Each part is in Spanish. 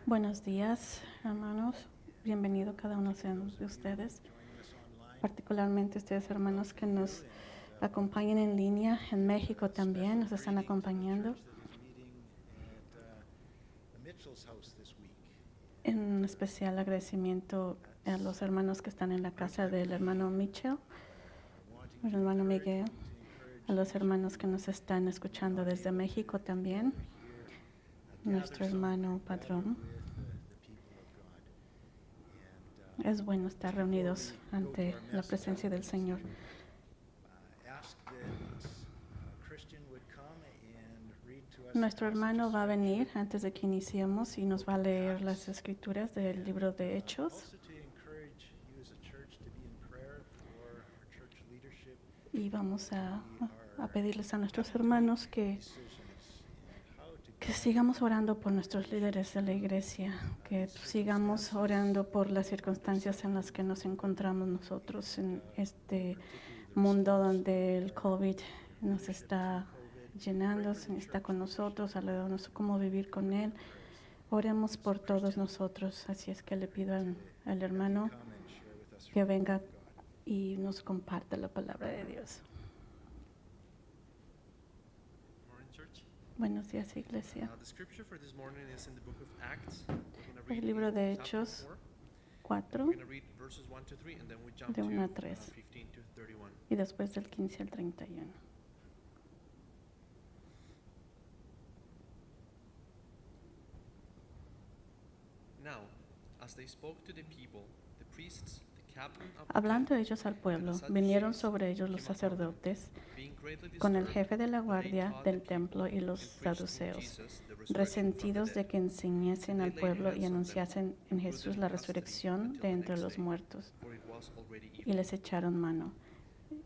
Buenos días, hermanos. Bienvenido cada uno de ustedes, particularmente ustedes, hermanos, que nos acompañan en línea. En México también nos están acompañando. En especial agradecimiento a los hermanos que están en la casa del hermano Mitchell, el hermano Miguel, a los hermanos que nos están escuchando desde México también, nuestro hermano patrón. Es bueno estar reunidos ante la presencia del Señor. Nuestro hermano va a venir antes de que iniciemos y nos va a leer las escrituras del libro de Hechos. Y vamos a pedirles a nuestros hermanos que sigamos orando por nuestros líderes de la iglesia, que sigamos orando por las circunstancias en las que nos encontramos nosotros en este mundo donde el COVID nos está llenando, está con nosotros, alrededor de nosotros, cómo vivir con él. Oremos por todos nosotros, así es que le pido al hermano que venga y nos comparta la palabra de Dios. Buenos días, iglesia. El libro de Hechos 4, de 1 a 3, y después del 15 al 31. Hablando ellos al pueblo, vinieron sobre ellos los sacerdotes con el jefe de la guardia del templo y los saduceos, resentidos de que enseñasen al pueblo y anunciasen en Jesús la resurrección de entre los muertos. Y les echaron mano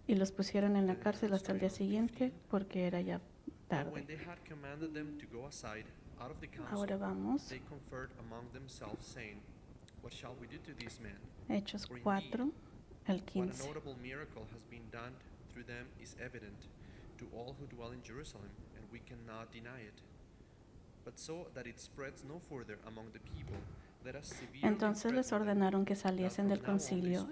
y los pusieron en la cárcel hasta el día siguiente porque era ya tarde. Ahora vamos. Hechos 4, el 15. Entonces les ordenaron que saliesen del concilio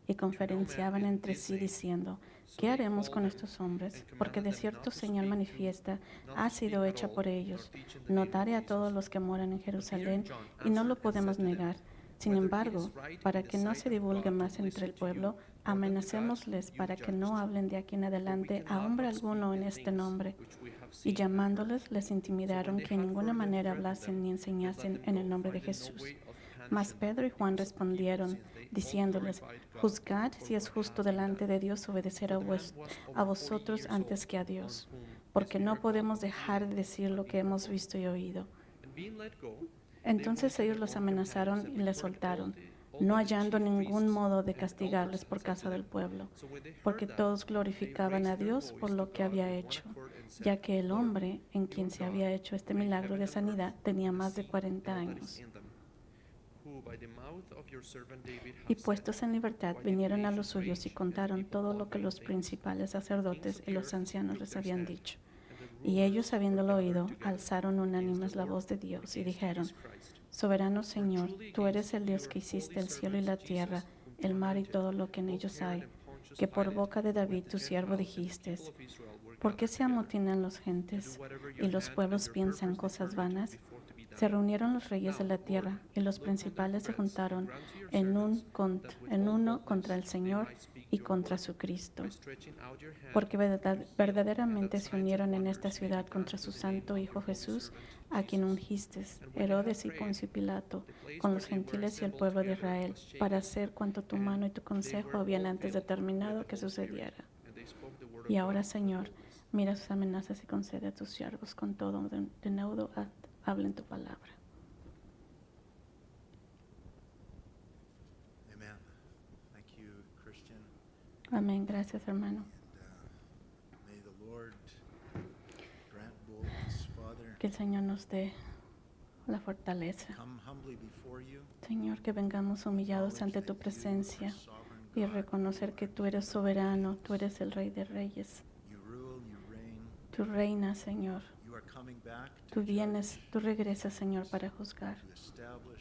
y conferenciaban entre sí diciendo: ¿qué haremos con estos hombres? Porque de cierto señal manifiesta ha sido hecha por ellos, notar a todos los que moran en Jerusalén, y no lo podemos negar. Sin embargo, para que no se divulgue más entre el pueblo, amenacémosles para que no hablen de aquí en adelante a hombre alguno en este nombre. Y llamándoles, les intimidaron que en ninguna manera hablasen ni enseñasen en el nombre de Jesús. Mas Pedro y Juan respondieron, diciéndoles: juzgad si es justo delante de Dios obedecer a vosotros antes que a Dios, porque no podemos dejar de decir lo que hemos visto y oído. Entonces ellos los amenazaron y les soltaron, no hallando ningún modo de castigarles por causa del pueblo, porque todos glorificaban a Dios por lo que había hecho, ya que el hombre en quien se había hecho este milagro de sanidad tenía más de 40 años. Y puestos en libertad, vinieron a los suyos y contaron todo lo que los principales sacerdotes y los ancianos les habían dicho. Y ellos, habiéndolo oído, alzaron unánimes la voz de Dios y dijeron: Soberano Señor, tú eres el Dios que hiciste el cielo y la tierra, el mar y todo lo que en ellos hay, que por boca de David tu siervo dijiste: ¿por qué se amotinan las gentes y los pueblos piensan cosas vanas? Se reunieron los reyes de la tierra y los principales se juntaron en uno contra el Señor y contra su Cristo, porque verdaderamente se unieron en esta ciudad contra su santo Hijo Jesús, a quien ungiste, Herodes y Poncio Pilato, con los gentiles y el pueblo de Israel, para hacer cuanto tu mano y tu consejo habían antes determinado que sucediera. Y ahora, Señor, mira sus amenazas y concede a tus siervos con todo denuedo hablen tu palabra. Amén. Gracias, hermano. Que el Señor nos dé la fortaleza. Señor, que vengamos humillados ante tu presencia y reconocer que tú eres soberano, tú eres el Rey de Reyes. Tú reinas, Señor. Tú vienes, tú regresas, Señor, para juzgar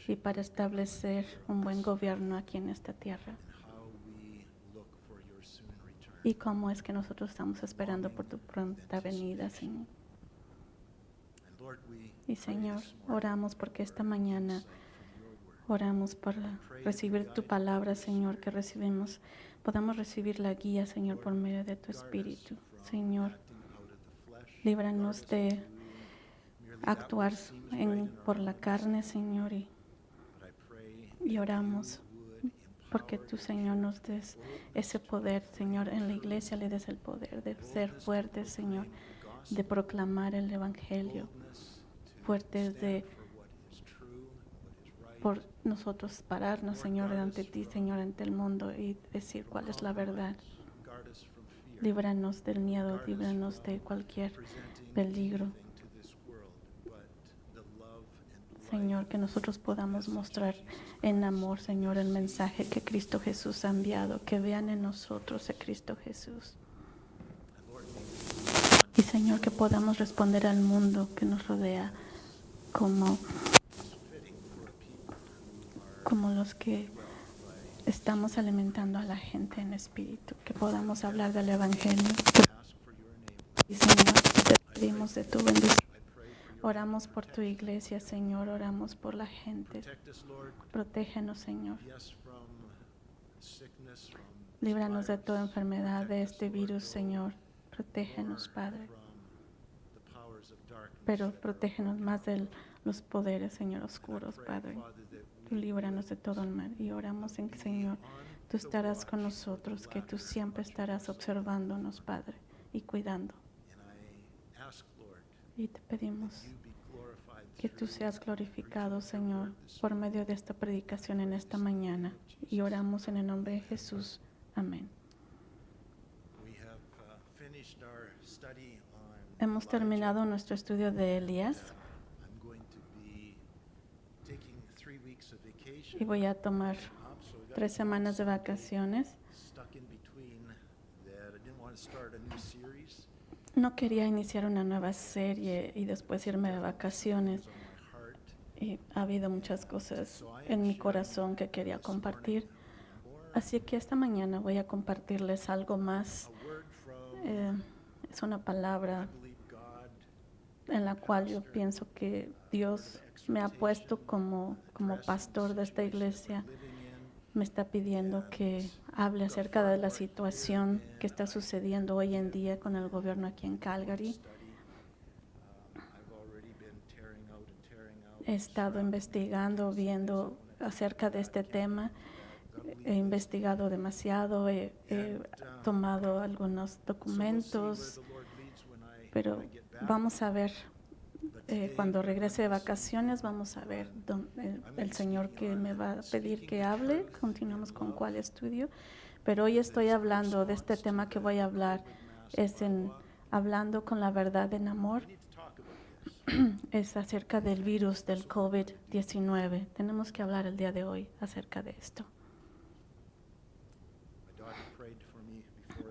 y para establecer un buen gobierno aquí en esta tierra. Y cómo es que nosotros estamos esperando por tu pronta venida, Señor. Y Señor, oramos porque esta mañana oramos para recibir tu palabra, Señor, que recibimos. Podamos recibir la guía, Señor, por medio de tu Espíritu. Señor, líbranos de actuar por la carne, Señor, y oramos porque tú, Señor, nos des ese poder, Señor. En la iglesia le des el poder de ser fuertes, Señor, de proclamar el Evangelio, fuertes por nosotros pararnos, Señor, ante ti, Señor, ante el mundo y decir cuál es la verdad. Líbranos del miedo, líbranos de cualquier peligro. Señor, que nosotros podamos mostrar en amor, Señor, el mensaje que Cristo Jesús ha enviado, que vean en nosotros a Cristo Jesús. Y Señor, que podamos responder al mundo que nos rodea como los que estamos alimentando a la gente en espíritu, que podamos hablar del Evangelio. Y Señor, te pedimos de tu bendición. Oramos por tu iglesia, Señor, oramos por la gente. Protégenos, Señor. Líbranos de toda enfermedad, de este virus, Señor. Protégenos, Padre. Pero protégenos más de los poderes, Señor, oscuros, Padre. Tú líbranos de todo el mal. Y oramos en que, Señor, tú estarás con nosotros, que tú siempre estarás observándonos, Padre, y cuidando. Y te pedimos que tú seas glorificado, Señor, por medio de esta predicación en esta mañana. Y oramos en el nombre de Jesús. Amén. Hemos terminado nuestro estudio de Elías. Y voy a tomar 3 semanas de vacaciones. No quería iniciar una nueva serie y después irme de vacaciones. Y ha habido muchas cosas en mi corazón que quería compartir. Así que esta mañana voy a compartirles algo más. Es una palabra en la cual yo pienso que Dios me ha puesto como pastor de esta iglesia. Me está pidiendo que hable acerca de la situación que está sucediendo hoy en día con el gobierno aquí en Calgary. He estado investigando, viendo acerca de este tema. He investigado demasiado, he tomado algunos documentos, pero vamos a ver. Cuando regrese de vacaciones vamos a ver el Señor que me va a pedir que hable. Continuamos con cuál estudio. Pero hoy estoy hablando de este tema que voy a hablar. Hablando con la verdad en amor. Es acerca del virus del COVID-19. Tenemos que hablar el día de hoy acerca de esto.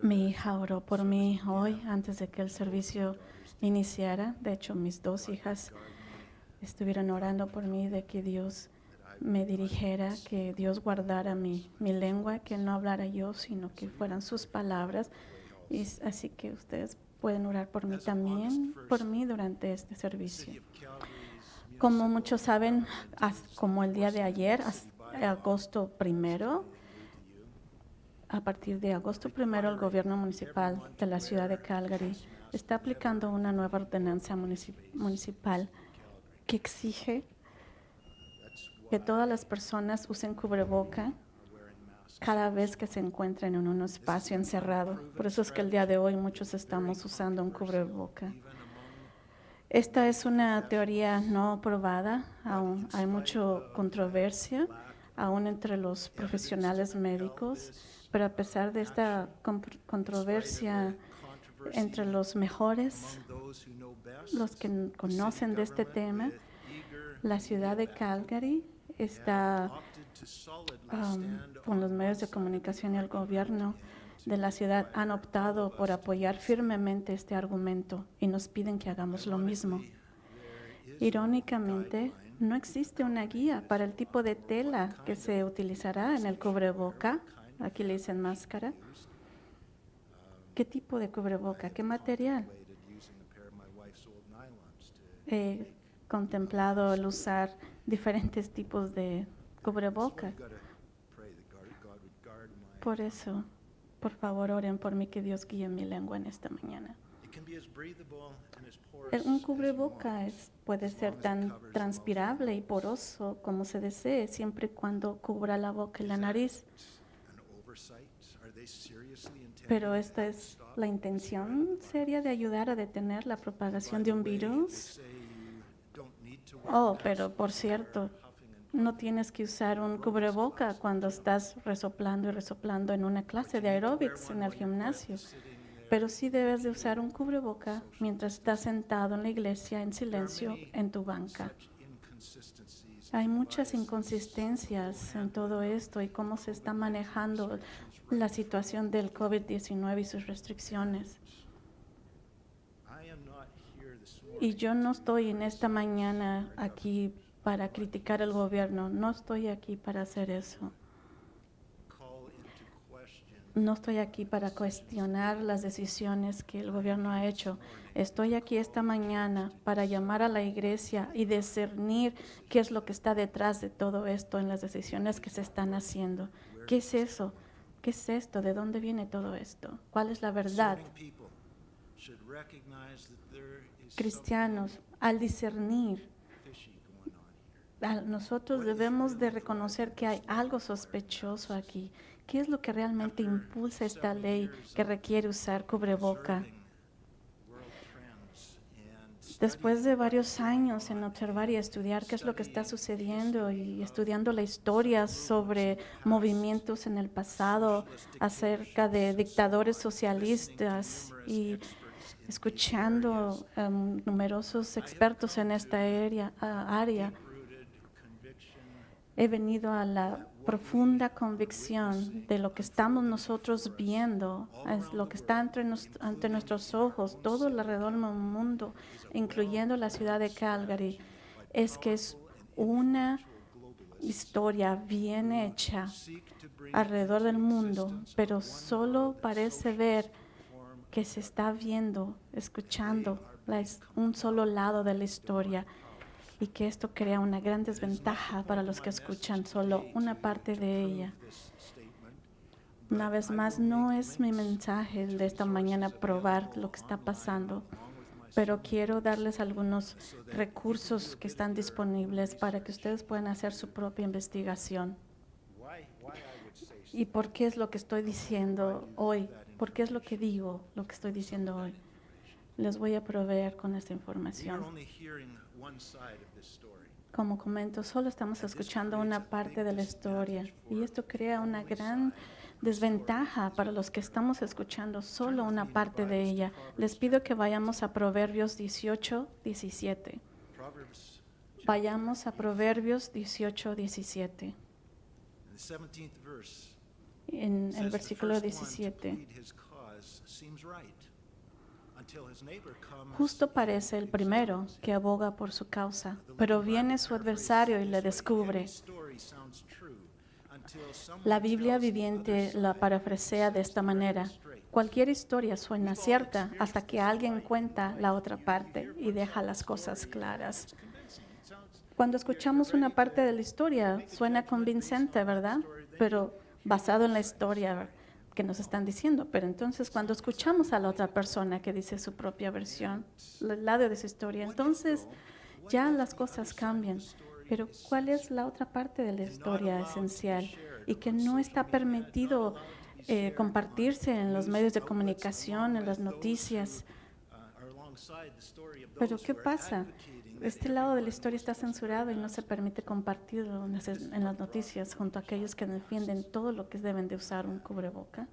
Mi hija oró por mí hoy antes de que el servicio iniciara. De hecho, mis 2 hijas estuvieron orando por mí de que Dios me dirigiera, que Dios guardara mi lengua, que no hablara yo, sino que fueran sus palabras. Y así que ustedes pueden orar por mí también, por mí durante este servicio. Como muchos saben, como el día de ayer, agosto 1, a partir de agosto 1, el gobierno municipal de la ciudad de Calgary está aplicando una nueva ordenanza municipal que exige que todas las personas usen cubreboca cada vez que se encuentren en un espacio encerrado. Por eso es que el día de hoy muchos estamos usando un cubreboca. Esta es una teoría no probada, aún hay mucha controversia, aún entre los profesionales médicos, pero a pesar de esta controversia entre los mejores, los que conocen de este tema, la ciudad de Calgary está con los medios de comunicación y el gobierno de la ciudad han optado por apoyar firmemente este argumento y nos piden que hagamos lo mismo. Irónicamente, no existe una guía para el tipo de tela que se utilizará en el cubreboca. Aquí le dicen máscara. ¿Qué tipo de cubreboca? ¿Qué material? He contemplado el usar diferentes tipos de cubreboca. Por eso, por favor, oren por mí que Dios guíe mi lengua en esta mañana. Un cubreboca puede ser tan transpirable y poroso como se desee, siempre y cuando cubra la boca y la nariz. Pero esta es la intención seria de ayudar a detener la propagación de un virus. Oh, pero por cierto, no tienes que usar un cubreboca cuando estás resoplando y resoplando en una clase de aeróbics en el gimnasio. Pero sí debes de usar un cubreboca mientras estás sentado en la iglesia en silencio en tu banca. Hay muchas inconsistencias en todo esto y cómo se está manejando la situación del COVID-19 y sus restricciones. Y yo no estoy en esta mañana aquí para criticar al gobierno. No estoy aquí para hacer eso. No estoy aquí para cuestionar las decisiones que el gobierno ha hecho. Estoy aquí esta mañana para llamar a la iglesia y discernir qué es lo que está detrás de todo esto en las decisiones que se están haciendo. ¿Qué es eso? ¿Qué es esto? ¿De dónde viene todo esto? ¿Cuál es la verdad? Cristianos, al discernir, nosotros debemos de reconocer que hay algo sospechoso aquí. ¿Qué es lo que realmente impulsa esta ley que requiere usar cubreboca? Después de varios años en observar y estudiar qué es lo que está sucediendo y estudiando la historia sobre movimientos en el pasado acerca de dictadores socialistas y escuchando numerosos expertos en esta área, he venido a la profunda convicción de lo que estamos nosotros viendo, es lo que está ante nuestros ojos, todo alrededor del mundo, incluyendo la ciudad de Calgary, es que es una historia bien hecha alrededor del mundo, pero solo parece ver que se está viendo, escuchando un solo lado de la historia. Y que esto crea una gran desventaja para los que escuchan solo una parte de ella. Una vez más, no es mi mensaje de esta mañana probar lo que está pasando, pero quiero darles algunos recursos que están disponibles para que ustedes puedan hacer su propia investigación. ¿Y por qué es lo que estoy diciendo hoy? ¿Por qué es lo que digo, lo que estoy diciendo hoy? Les voy a proveer con esta información. Como comento, solo estamos escuchando una parte de la historia y esto crea una gran desventaja para los que estamos escuchando solo una parte de ella. Les pido que vayamos a Proverbios 18, 17. Vayamos a Proverbios 18, 17. En el versículo 17. Justo parece el primero que aboga por su causa, pero viene su adversario y le descubre. La Biblia viviente la parafrasea de esta manera. Cualquier historia suena cierta hasta que alguien cuenta la otra parte y deja las cosas claras. Cuando escuchamos una parte de la historia, suena convincente, ¿verdad? Pero basado en la historia que nos están diciendo, pero entonces cuando escuchamos a la otra persona que dice su propia versión, el lado de su historia, entonces ya las cosas cambian. Pero ¿cuál es la otra parte de la historia esencial y que no está permitido compartirse en los medios de comunicación, en las noticias? Pero ¿qué pasa? Este lado de la historia está censurado y no se permite compartirlo en las noticias junto a aquellos que defienden todo lo que deben de usar un cubreboca.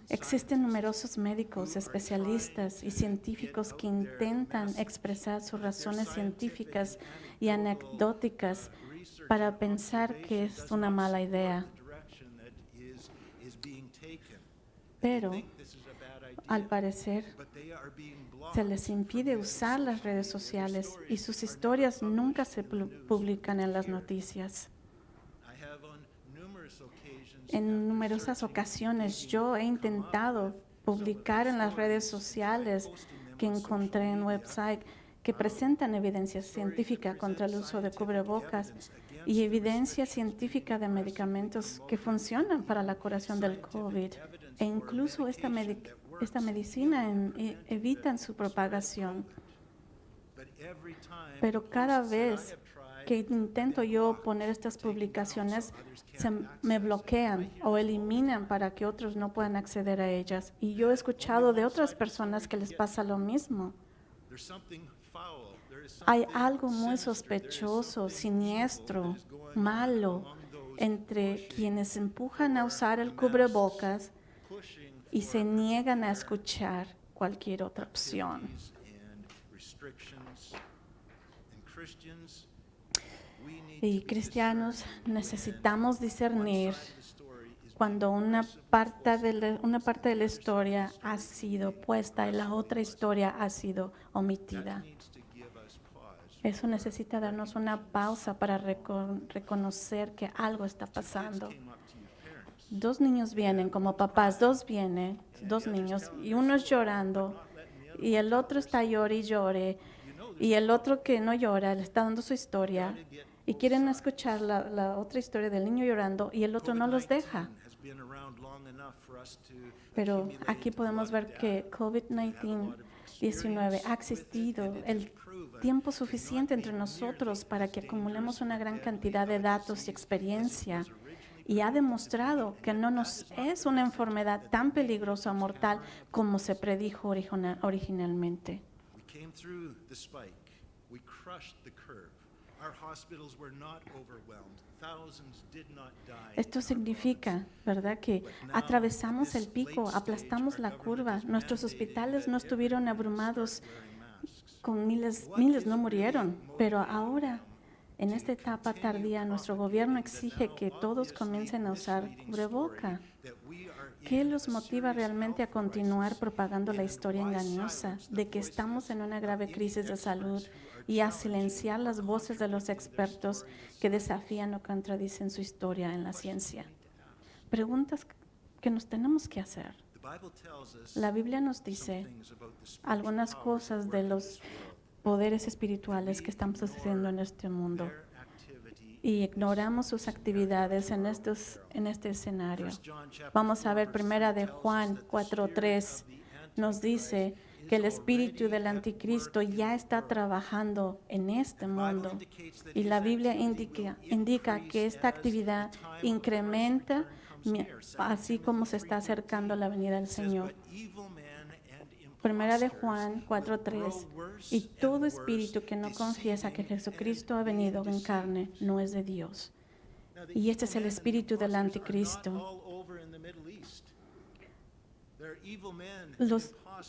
Existen numerosos médicos, especialistas y científicos que intentan expresar sus razones científicas y anecdóticas para pensar que es una mala idea. pero al parecer se les impide usar las redes sociales y sus historias nunca se publican en las noticias. En numerosas ocasiones yo he intentado publicar en las redes sociales que encontré en website que presentan evidencia científica contra el uso de cubrebocas y evidencia científica de medicamentos que funcionan para la curación del COVID. E incluso esta medicina evita su propagación. Pero cada vez que intento yo poner estas publicaciones, me bloquean o eliminan para que otros no puedan acceder a ellas. Y yo he escuchado de otras personas que les pasa lo mismo. Hay algo muy sospechoso, siniestro, malo entre quienes empujan a usar el cubrebocas y se niegan a escuchar cualquier otra opción. Y cristianos necesitamos discernir cuando una parte de la historia ha sido puesta y la otra historia ha sido omitida. Eso necesita darnos una pausa para reconocer que algo está pasando. Dos niños vienen como papás, dos niños, y uno es llorando, y el otro está llore y llore, y el otro que no llora le está dando su historia, y quieren escuchar la otra historia del niño llorando, y el otro no los deja. Pero aquí podemos ver que COVID-19 ha existido el tiempo suficiente entre nosotros para que acumulemos una gran cantidad de datos y experiencia, y ha demostrado que no nos es una enfermedad tan peligrosa o mortal como se predijo originalmente. Esto significa, ¿verdad?, que atravesamos el pico, aplastamos la curva. Nuestros hospitales no estuvieron abrumados con miles no murieron, pero ahora, en esta etapa tardía, nuestro gobierno exige que todos comiencen a usar cubreboca. ¿Qué los motiva realmente a continuar propagando la historia engañosa de que estamos en una grave crisis de salud y a silenciar las voces de los expertos que desafían o contradicen su historia en la ciencia? Preguntas que nos tenemos que hacer. La Biblia nos dice algunas cosas de los poderes espirituales que están sucediendo en este mundo y ignoramos sus actividades en este escenario. Vamos a ver 1 de Juan 4:3. Nos dice que el espíritu del anticristo ya está trabajando en este mundo. Y la Biblia indica que esta actividad incrementa así como se está acercando la venida del Señor. 1 de Juan 4:3. Y todo espíritu que no confiesa que Jesucristo ha venido en carne no es de Dios. Y este es el espíritu del anticristo.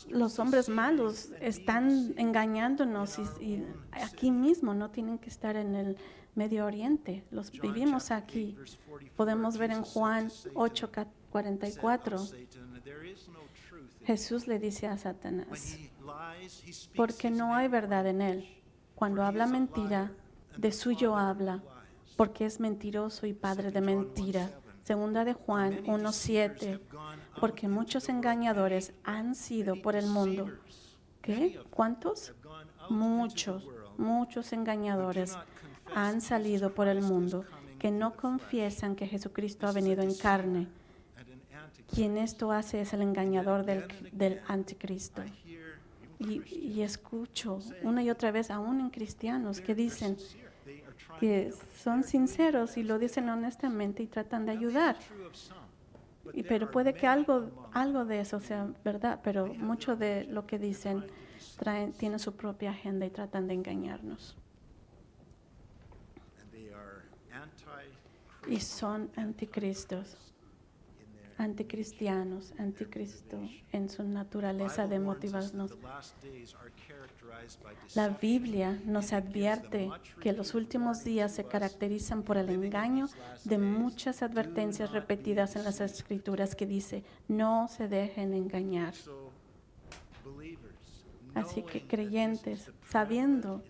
Los hombres malos están engañándonos y aquí mismo, no tienen que estar en el Medio Oriente. Los vivimos aquí. Podemos ver en Juan 8:44. Jesús le dice a Satanás, porque no hay verdad en él. Cuando habla mentira, de suyo habla, porque es mentiroso y padre de mentira. Segunda de Juan 1:7, porque muchos engañadores han sido por el mundo. ¿Qué? ¿Cuántos? Muchos engañadores han salido por el mundo que no confiesan que Jesucristo ha venido en carne. Quien esto hace es el engañador del anticristo. Y escucho una y otra vez, aún en cristianos, que dicen que son sinceros y lo dicen honestamente y tratan de ayudar. Pero puede que algo de eso sea verdad, pero mucho de lo que dicen tiene su propia agenda y tratan de engañarnos. Y son anticristos anticristianos, anticristo en su naturaleza de motivarnos. La Biblia nos advierte que los últimos días se caracterizan por el engaño de muchas advertencias repetidas en las Escrituras que dice, no se dejen engañar. Así que creyentes, sabiendo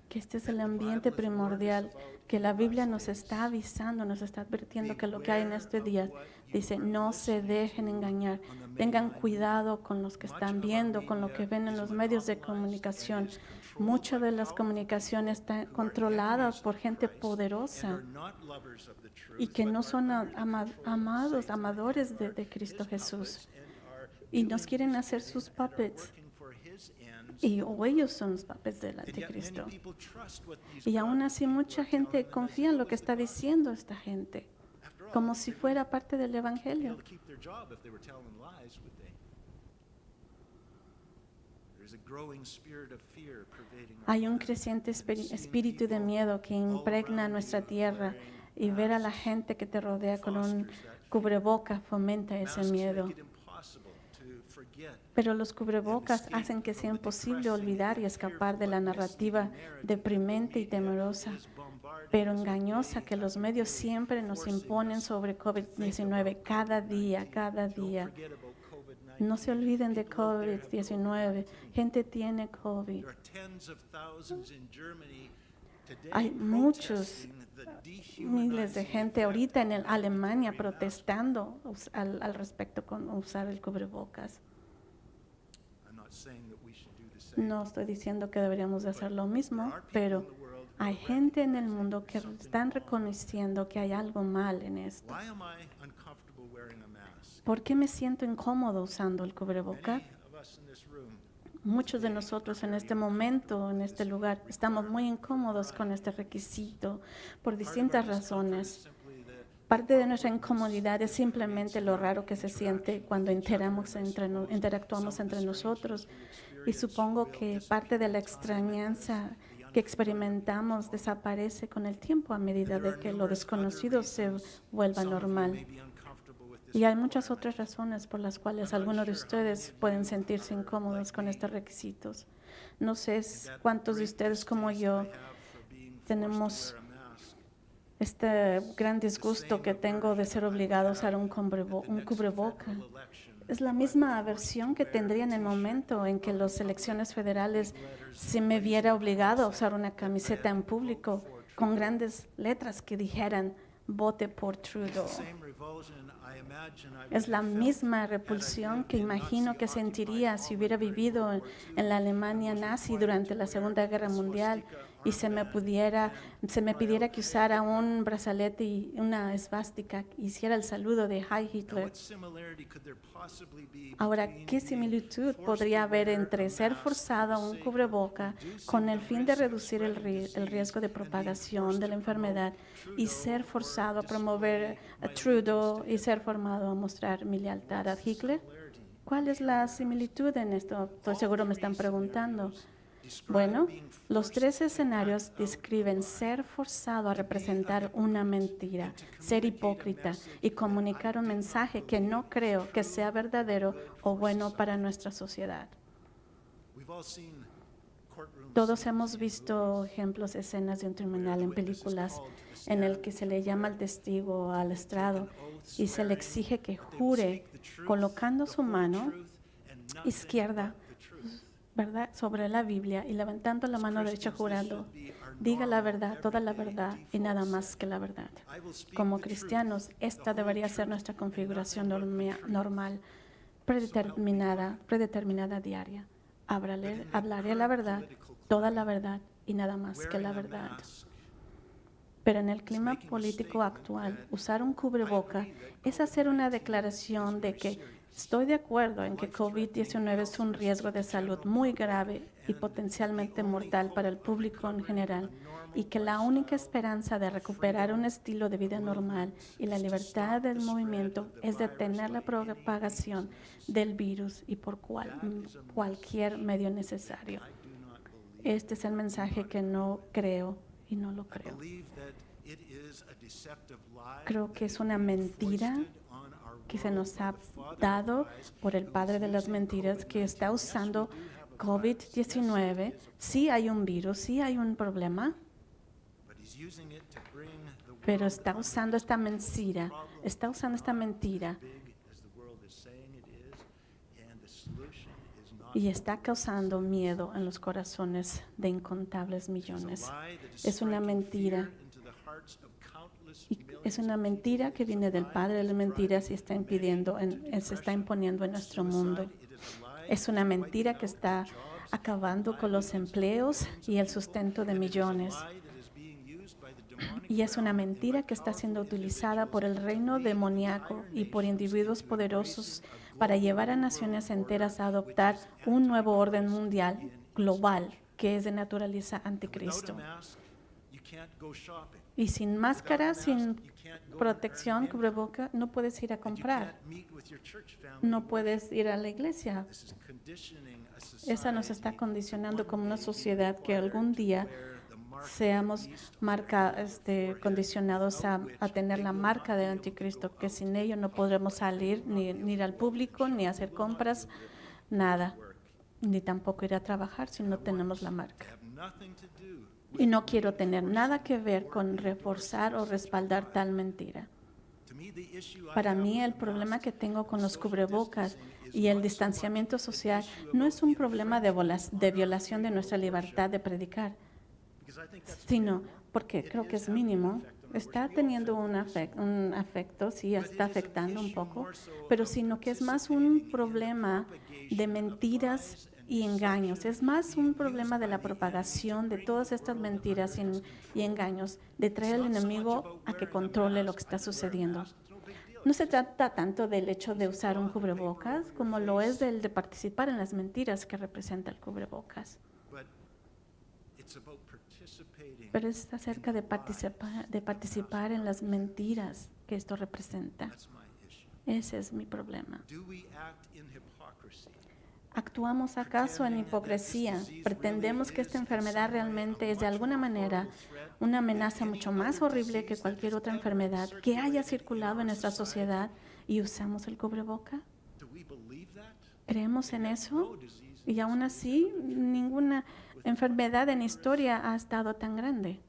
que este es el ambiente primordial, que la Biblia nos está avisando, nos está advirtiendo que lo que hay en este día, dice, no se dejen engañar. Tengan cuidado con los que están viendo, con lo que ven en los medios de comunicación. Muchas de las comunicaciones están controladas por gente poderosa y que no son amadores de Cristo Jesús. Y nos quieren hacer sus puppets. O ellos son los papeles del anticristo. Y aún así mucha gente confía en lo que está diciendo esta gente, como si fuera parte del evangelio. Hay un creciente espíritu de miedo que impregna nuestra tierra, y ver a la gente que te rodea con un cubreboca fomenta ese miedo. Pero los cubrebocas hacen que sea imposible olvidar y escapar de la narrativa deprimente y temerosa, pero engañosa que los medios siempre nos imponen sobre COVID-19 cada día, cada día. No se olviden de COVID-19. Gente tiene COVID. Hay muchos miles de gente ahorita en Alemania protestando al respecto con usar el cubrebocas. No estoy diciendo que deberíamos de hacer lo mismo, pero hay gente en el mundo que están reconociendo que hay algo mal en esto. ¿Por qué me siento incómodo usando el cubreboca? Muchos de nosotros en este momento, en este lugar, estamos muy incómodos con este requisito por distintas razones. Parte de nuestra incomodidad es simplemente lo raro que se siente cuando interactuamos entre nosotros. Y supongo que parte de la extrañanza que experimentamos desaparece con el tiempo a medida de que lo desconocido se vuelva normal. Y hay muchas otras razones por las cuales algunos de ustedes pueden sentirse incómodos con estos requisitos. No sé cuántos de ustedes como yo tenemos este gran disgusto que tengo de ser obligado a usar un cubreboca. Es la misma aversión que tendría en el momento en que las elecciones federales se me viera obligado a usar una camiseta en público con grandes letras que dijeran vote por Trudeau. Es la misma repulsión que imagino que sentiría si hubiera vivido en la Alemania nazi durante la Segunda Guerra Mundial y se me pidiera que usara un brazalete y una esvástica, hiciera el saludo de Heil Hitler. Ahora, ¿qué similitud podría haber entre ser forzado a un cubreboca con el fin de reducir el riesgo de propagación de la enfermedad y ser forzado a promover a Trudeau y ser formado a mostrar mi lealtad a Hitler? ¿Cuál es la similitud en esto? Estoy seguro me están preguntando. Bueno, los tres escenarios describen ser forzado a representar una mentira, ser hipócrita y comunicar un mensaje que no creo que sea verdadero o bueno para nuestra sociedad. Todos hemos visto ejemplos, escenas de un tribunal en películas en el que se le llama al testigo al estrado y se le exige que jure colocando su mano izquierda, ¿verdad?, sobre la Biblia y levantando la mano derecha jurando, diga la verdad, toda la verdad y nada más que la verdad. Como cristianos, esta debería ser nuestra configuración normal, predeterminada diaria. Hablaré la verdad, toda la verdad y nada más que la verdad. Pero en el clima político actual, usar un cubreboca es hacer una declaración de que estoy de acuerdo en que COVID-19 es un riesgo de salud muy grave y potencialmente mortal para el público en general y que la única esperanza de recuperar un estilo de vida normal y la libertad del movimiento es detener la propagación del virus y por cualquier medio necesario. Este es el mensaje que no creo y no lo creo. Creo que es una mentira que se nos ha dado por el padre de las mentiras, que está usando COVID-19. Sí hay un virus, sí hay un problema, pero está usando esta mentira, y está causando miedo en los corazones de incontables millones. Es una mentira. Y es una mentira que viene del padre de las mentiras y se está imponiendo en nuestro mundo. Es una mentira que está acabando con los empleos y el sustento de millones. Y es una mentira que está siendo utilizada por el reino demoníaco y por individuos poderosos para llevar a naciones enteras a adoptar un nuevo orden mundial global que es de naturaleza anticristo. Y sin máscara, sin protección, cubreboca, no puedes ir a comprar. No puedes ir a la iglesia. Esa nos está condicionando como una sociedad que algún día seamos condicionados a tener la marca del anticristo, que sin ello no podremos salir ni ir al público, ni hacer compras, nada, ni tampoco ir a trabajar si no tenemos la marca. Y no quiero tener nada que ver con reforzar o respaldar tal mentira. Para mí, el problema que tengo con los cubrebocas y el distanciamiento social no es un problema de violación de nuestra libertad de predicar, sino porque creo que es mínimo. Está teniendo un afecto, sí, está afectando un poco, pero sino que es más un problema de mentiras y engaños. Es más un problema de la propagación de todas estas mentiras y engaños, de traer al enemigo a que controle lo que está sucediendo. No se trata tanto del hecho de usar un cubrebocas como lo es del de participar en las mentiras que representa el cubrebocas. Pero es acerca de participar en las mentiras que esto representa. Ese es mi problema. ¿Actuamos acaso en hipocresía? ¿Pretendemos que esta enfermedad realmente es de alguna manera una amenaza mucho más horrible que cualquier otra enfermedad que haya circulado en nuestra sociedad y usamos el cubreboca? ¿Creemos en eso? Y aún así, ninguna enfermedad en historia ha estado tan grande.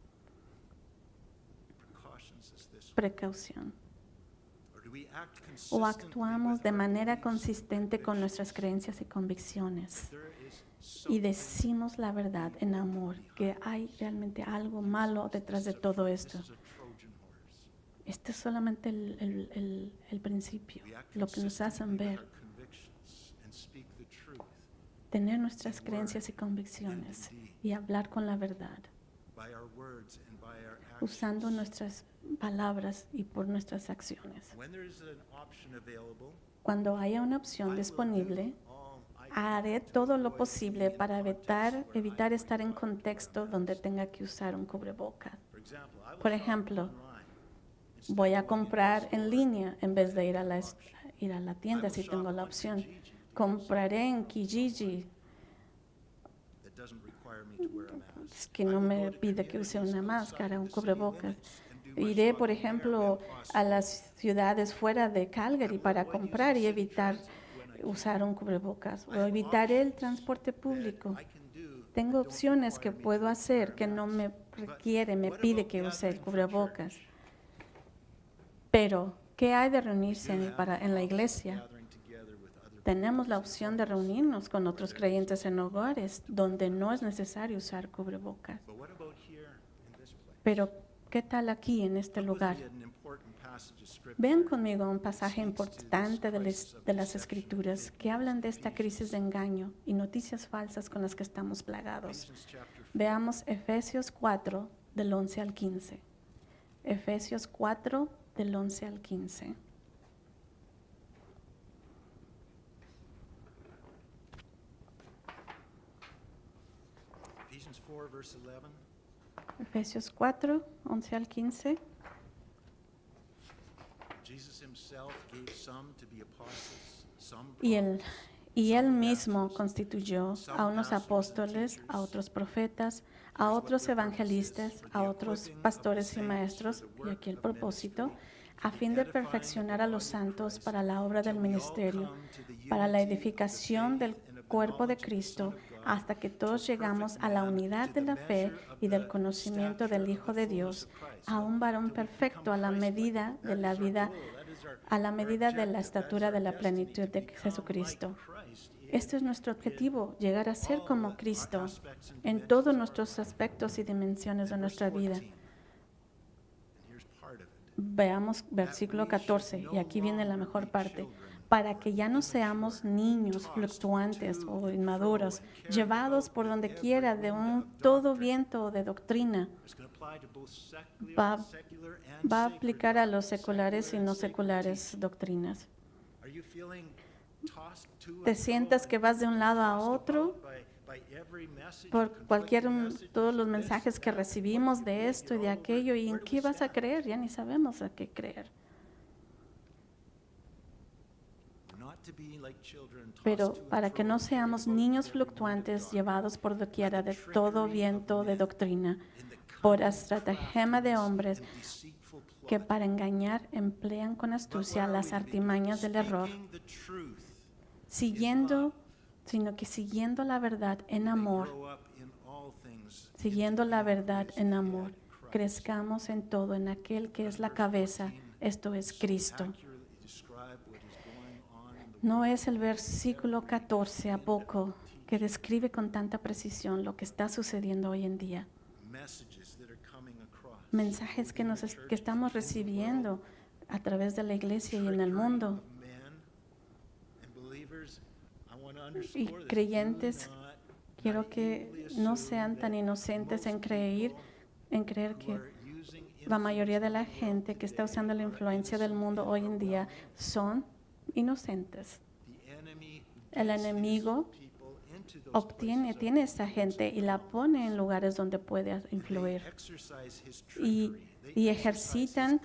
Precaución. ¿O actuamos de manera consistente con nuestras creencias y convicciones y decimos la verdad en amor, que hay realmente algo malo detrás de todo esto? Este es solamente el principio, lo que nos hacen ver. Tener nuestras creencias y convicciones y hablar con la verdad, usando nuestras palabras y por nuestras acciones. Cuando haya una opción disponible, haré todo lo posible para evitar estar en contexto donde tenga que usar un cubrebocas. Por ejemplo, voy a comprar en línea en vez de ir a la tienda si tengo la opción. Compraré en Kijiji, que no me pide que use una máscara, un cubrebocas. Iré, por ejemplo, a las ciudades fuera de Calgary para comprar y evitar usar un cubrebocas, o evitaré el transporte público. Tengo opciones que puedo hacer que no me pide que use el cubrebocas. Pero, ¿qué hay de reunirse en la iglesia? Tenemos la opción de reunirnos con otros creyentes en hogares donde no es necesario usar cubrebocas. Pero, ¿qué tal aquí en este lugar? Vean conmigo un pasaje importante de las Escrituras que hablan de esta crisis de engaño y noticias falsas con las que estamos plagados. Veamos Efesios 4, del 11 al 15. Efesios 4, del 11 al 15. Efesios 4, 11 al 15. Y él mismo constituyó a unos apóstoles, a otros profetas, a otros evangelistas, a otros pastores y maestros, y aquí el propósito, a fin de perfeccionar a los santos para la obra del ministerio, para la edificación del cuerpo de Cristo, hasta que todos llegamos a la unidad de la fe y del conocimiento del Hijo de Dios, a un varón perfecto a la medida de la vida, a la medida de la estatura de la plenitud de Jesucristo. Este es nuestro objetivo, llegar a ser como Cristo en todos nuestros aspectos y dimensiones de nuestra vida. Veamos versículo 14, y aquí viene la mejor parte. Para que ya no seamos niños fluctuantes o inmaduros, llevados por donde quiera de un todo viento de doctrina. Va a aplicar a los seculares y no seculares doctrinas. ¿Te sientas que vas de un lado a otro por todos los mensajes que recibimos de esto y de aquello? ¿Y en qué vas a creer? Ya ni sabemos a qué creer. Pero para que no seamos niños fluctuantes llevados por doquiera de todo viento de doctrina, por estratagema de hombres que para engañar emplean con astucia las artimañas del error, siguiendo la verdad en amor, crezcamos en todo en aquel que es la cabeza, esto es Cristo. ¿No es el versículo 14 a poco que describe con tanta precisión lo que está sucediendo hoy en día? Mensajes que estamos recibiendo a través de la iglesia y en el mundo. Y creyentes, quiero que no sean tan inocentes en creer que la mayoría de la gente que está usando la influencia del mundo hoy en día son inocentes. El enemigo tiene a esa gente y la pone en lugares donde puede influir. Y ejercitan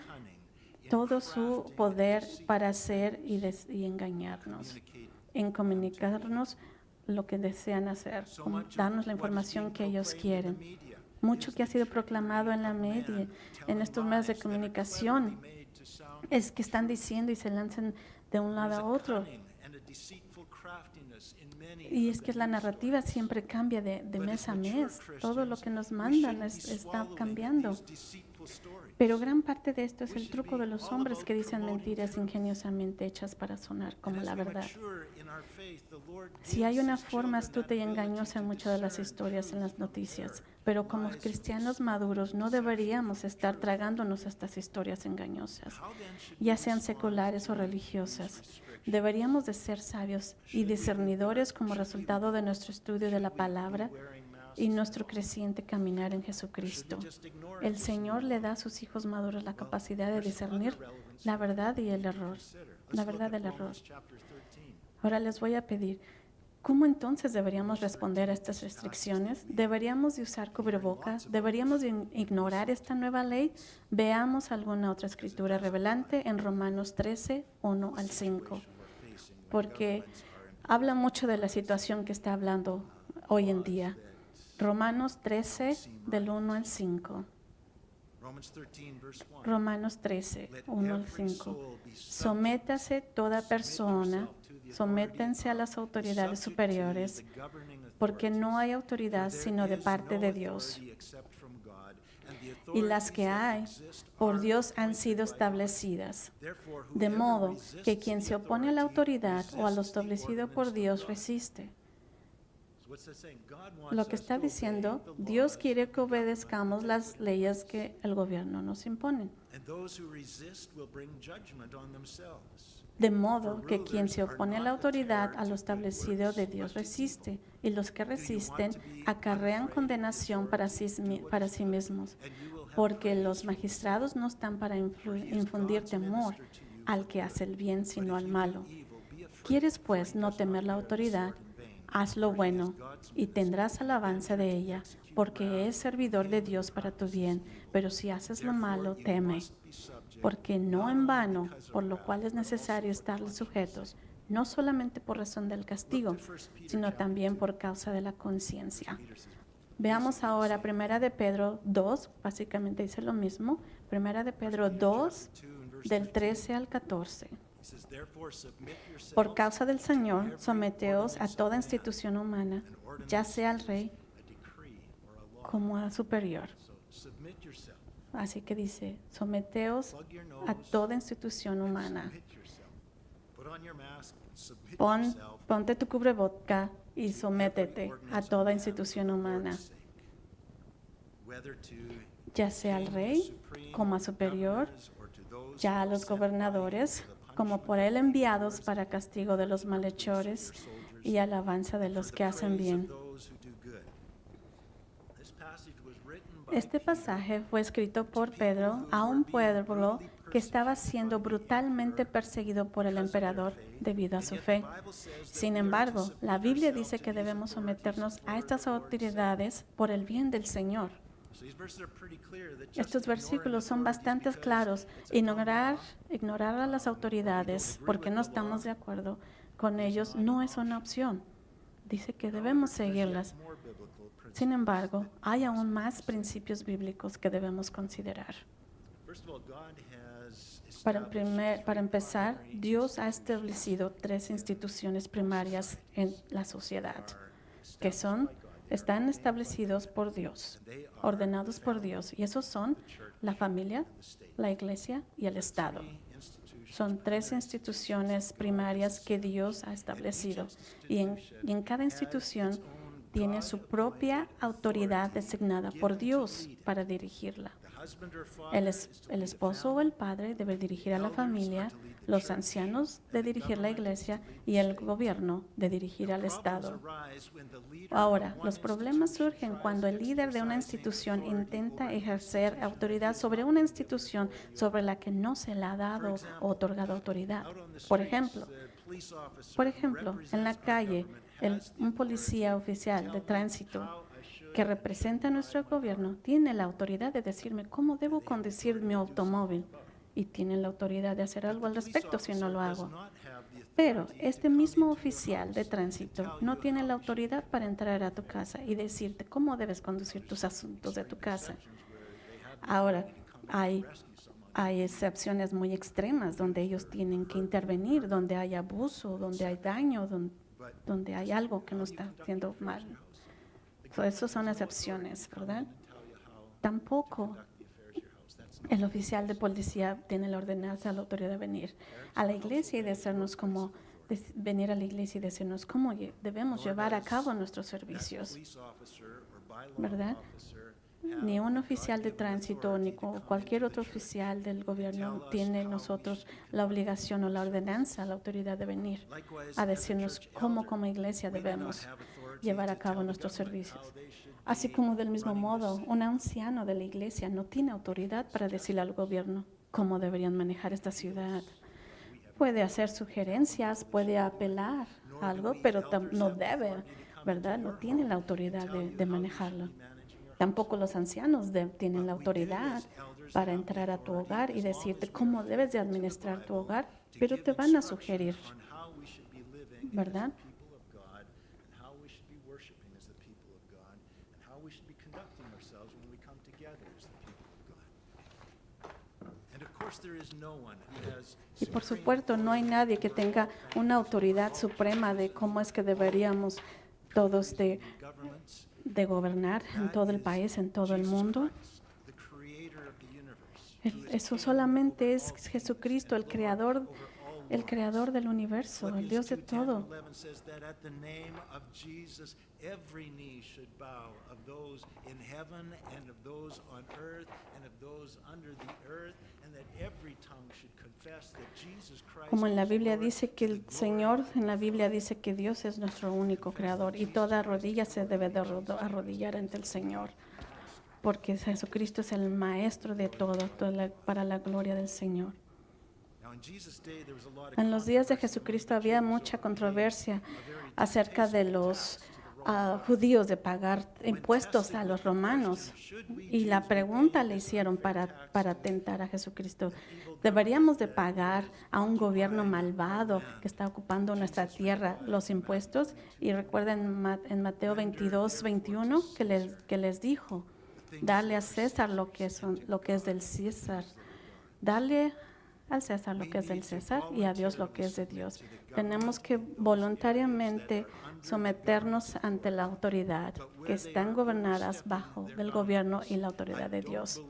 todo su poder para hacer y engañarnos, en comunicarnos lo que desean hacer, darnos la información que ellos quieren. Mucho que ha sido proclamado en la media, en estos medios de comunicación, es que están diciendo y se lanzan de un lado a otro. Y es que la narrativa siempre cambia de mes a mes. Todo lo que nos mandan está cambiando. Pero gran parte de esto es el truco de los hombres que dicen mentiras ingeniosamente hechas para sonar como la verdad. Si hay una forma astuta y engañosa en muchas de las historias en las noticias, pero como cristianos maduros no deberíamos estar tragándonos estas historias engañosas, ya sean seculares o religiosas. Deberíamos de ser sabios y discernidores como resultado de nuestro estudio de la palabra y nuestro creciente caminar en Jesucristo. El Señor le da a sus hijos maduros la capacidad de discernir la verdad y el error. La verdad del error. Ahora les voy a pedir, ¿cómo entonces deberíamos responder a estas restricciones? ¿Deberíamos de usar cubrebocas? ¿Deberíamos de ignorar esta nueva ley? Veamos alguna otra escritura revelante en Romanos 13, 1 al 5, porque habla mucho de la situación que está hablando hoy en día. Romanos 13, del 1 al 5. Romanos 13, 1 al 5. Sométase toda persona, sométense a las autoridades superiores, porque no hay autoridad sino de parte de Dios. Y las que hay por Dios han sido establecidas. De modo que quien se opone a la autoridad o a lo establecido por Dios resiste. Lo que está diciendo, Dios quiere que obedezcamos las leyes que el gobierno nos impone. De modo que quien se opone a la autoridad, a lo establecido de Dios resiste, y los que resisten acarrean condenación para sí mismos, porque los magistrados no están para infundir temor al que hace el bien, sino al malo. ¿Quieres pues no temer la autoridad? Haz lo bueno y tendrás alabanza de ella, porque es servidor de Dios para tu bien. Pero si haces lo malo, teme, porque no en vano, por lo cual es necesario estarles sujetos, no solamente por razón del castigo, sino también por causa de la conciencia. Veamos ahora 1 de Pedro 2, básicamente dice lo mismo. 1 de Pedro 2, del 13 al 14. Por causa del Señor, someteos a toda institución humana, ya sea al rey como al superior. Así que dice, someteos a toda institución humana. Ponte tu cubreboca y sométete a toda institución humana, ya sea al rey como al superior, ya a los gobernadores, como por él enviados para castigo de los malhechores y alabanza de los que hacen bien. Este pasaje fue escrito por Pedro a un pueblo que estaba siendo brutalmente perseguido por el emperador debido a su fe. Sin embargo, la Biblia dice que debemos someternos a estas autoridades por el bien del Señor. Estos versículos son bastante claros. Ignorar a las autoridades porque no estamos de acuerdo con ellos no es una opción. Dice que debemos seguirlas. Sin embargo, hay aún más principios bíblicos que debemos considerar. Para empezar, Dios ha establecido 3 instituciones primarias en la sociedad, que están establecidos por Dios, ordenados por Dios, y esos son la familia, la iglesia y el Estado. Son 3 instituciones primarias que Dios ha establecido, y en cada institución tiene su propia autoridad designada por Dios para dirigirla. El esposo o el padre debe dirigir a la familia, los ancianos de dirigir la iglesia y el gobierno de dirigir al Estado. Ahora, los problemas surgen cuando el líder de una institución intenta ejercer autoridad sobre una institución sobre la que no se le ha dado o otorgado autoridad. Por ejemplo, en la calle, un policía oficial de tránsito que representa a nuestro gobierno tiene la autoridad de decirme cómo debo conducir mi automóvil y tiene la autoridad de hacer algo al respecto si no lo hago. Pero este mismo oficial de tránsito no tiene la autoridad para entrar a tu casa y decirte cómo debes conducir tus asuntos de tu casa. Ahora, hay excepciones muy extremas donde ellos tienen que intervenir, donde hay abuso, donde hay daño, donde hay algo que no está haciendo mal. Esas son excepciones, ¿verdad? Tampoco el oficial de policía tiene la ordenanza, la autoridad de venir a la iglesia y venir a la iglesia y decirnos cómo debemos llevar a cabo nuestros servicios, ¿verdad? Ni un oficial de tránsito ni cualquier otro oficial del gobierno tiene nosotros la obligación o la ordenanza, la autoridad de venir a decirnos cómo como iglesia debemos llevar a cabo nuestros servicios. Así como del mismo modo, un anciano de la iglesia no tiene autoridad para decirle al gobierno cómo deberían manejar esta ciudad. Puede hacer sugerencias, puede apelar algo, pero no debe, ¿verdad? No tiene la autoridad de manejarlo. Tampoco los ancianos tienen la autoridad para entrar a tu hogar y decirte cómo debes de administrar tu hogar, pero te van a sugerir, ¿verdad? Y por supuesto, no hay nadie que tenga una autoridad suprema de cómo es que deberíamos todos de gobernar en todo el país, en todo el mundo. Eso solamente es Jesucristo, el creador del universo, el Dios de todo. Como en la Biblia dice que el Señor, en la Biblia dice que Dios es nuestro único creador y toda rodilla se debe de arrodillar ante el Señor, porque Jesucristo es el maestro de todo para la gloria del Señor. En los días de Jesucristo había mucha controversia acerca de los judíos de pagar impuestos a los romanos. Y la pregunta le hicieron para tentar a Jesucristo. ¿Deberíamos de pagar a un gobierno malvado que está ocupando nuestra tierra los impuestos? Y recuerden en Mateo 22, 21 que les dijo, darle a César lo que es del César. Darle al César lo que es del César y a Dios lo que es de Dios. Tenemos que voluntariamente someternos ante la autoridad que están gobernadas bajo el gobierno y la autoridad de Dios.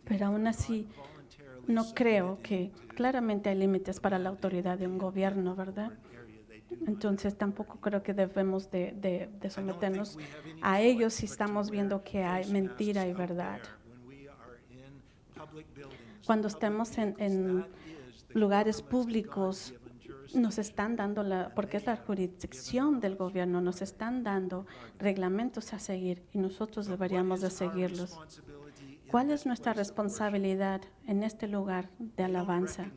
Pero aún así, no creo que claramente hay límites para la autoridad de un gobierno, ¿verdad? Entonces tampoco creo que debemos de someternos a ellos si estamos viendo que hay mentira y verdad. Cuando estemos en lugares públicos, nos están dando, porque es la jurisdicción del gobierno, nos están dando reglamentos a seguir y nosotros deberíamos de seguirlos. ¿Cuál es nuestra responsabilidad en este lugar de alabanza?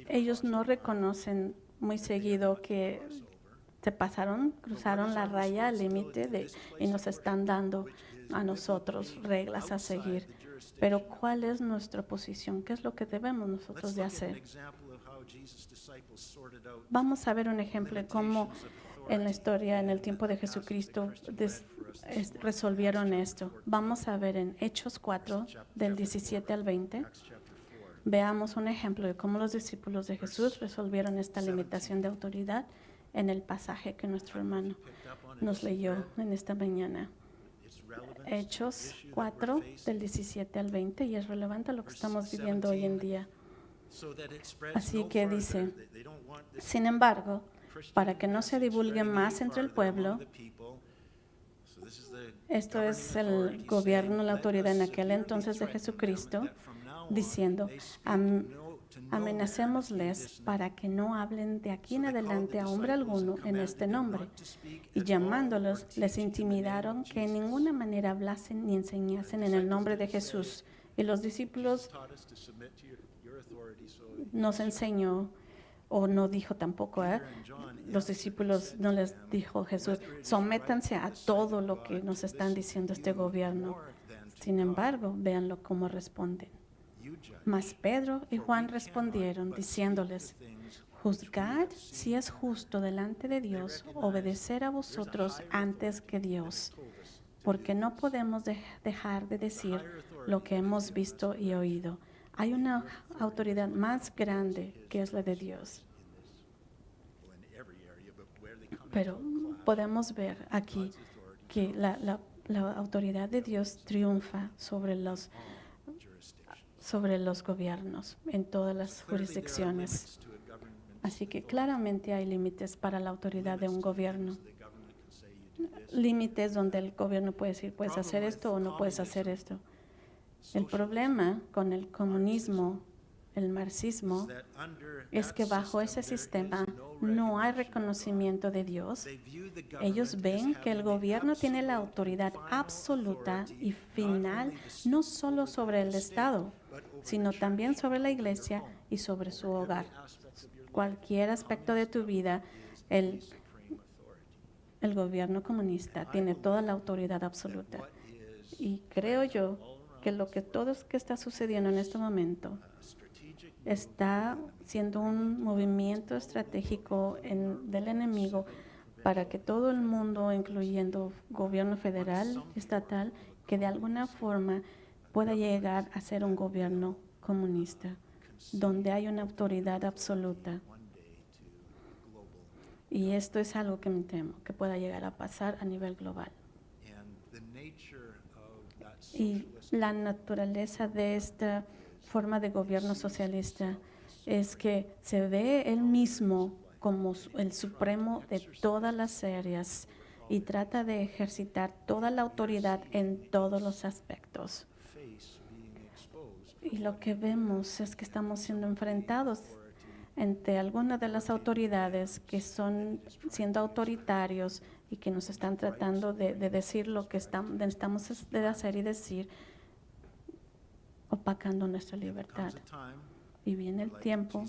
Ellos no reconocen muy seguido que se cruzaron la raya al límite y nos están dando a nosotros reglas a seguir. Pero ¿cuál es nuestra posición? ¿Qué es lo que debemos nosotros de hacer? Vamos a ver un ejemplo de cómo en la historia, en el tiempo de Jesucristo, resolvieron esto. Vamos a ver en Hechos 4, del 17 al 20. Veamos un ejemplo de cómo los discípulos de Jesús resolvieron esta limitación de autoridad en el pasaje que nuestro hermano nos leyó en esta mañana. Hechos 4, del 17 al 20, y es relevante a lo que estamos viviendo hoy en día. Así que dice, sin embargo, para que no se divulgue más entre el pueblo, esto es el gobierno, la autoridad en aquel entonces de Jesucristo, diciendo, amenacémosles para que no hablen de aquí en adelante a hombre alguno en este nombre. Y llamándolos, les intimidaron que en ninguna manera hablasen ni enseñasen en el nombre de Jesús. Y los discípulos nos enseñó, o no dijo tampoco, los discípulos no les dijo Jesús, sométanse a todo lo que nos están diciendo este gobierno. Sin embargo, véanlo cómo responden. Mas Pedro y Juan respondieron diciéndoles, juzgad si es justo delante de Dios obedecer a vosotros antes que Dios, porque no podemos dejar de decir lo que hemos visto y oído. Hay una autoridad más grande que es la de Dios. Pero podemos ver aquí que la autoridad de Dios triunfa sobre los gobiernos en todas las jurisdicciones. Así que claramente hay límites para la autoridad de un gobierno. Límites donde el gobierno puede decir, puedes hacer esto o no puedes hacer esto. El problema con el comunismo, el marxismo, es que bajo ese sistema no hay reconocimiento de Dios. Ellos ven que el gobierno tiene la autoridad absoluta y final no solo sobre el Estado, sino también sobre la iglesia y sobre su hogar. Cualquier aspecto de tu vida, el gobierno comunista tiene toda la autoridad absoluta. Y creo yo que todo que está sucediendo en este momento está siendo un movimiento estratégico del enemigo para que todo el mundo, incluyendo gobierno federal, estatal, que de alguna forma pueda llegar a ser un gobierno comunista, donde hay una autoridad absoluta. Y esto es algo que me temo que pueda llegar a pasar a nivel global. Y la naturaleza de esta forma de gobierno socialista es que se ve él mismo como el supremo de todas las áreas y trata de ejercitar toda la autoridad en todos los aspectos. Y lo que vemos es que estamos siendo enfrentados ante algunas de las autoridades que son siendo autoritarios y que nos están tratando de decir lo que necesitamos de hacer y decir, opacando nuestra libertad. Y viene el tiempo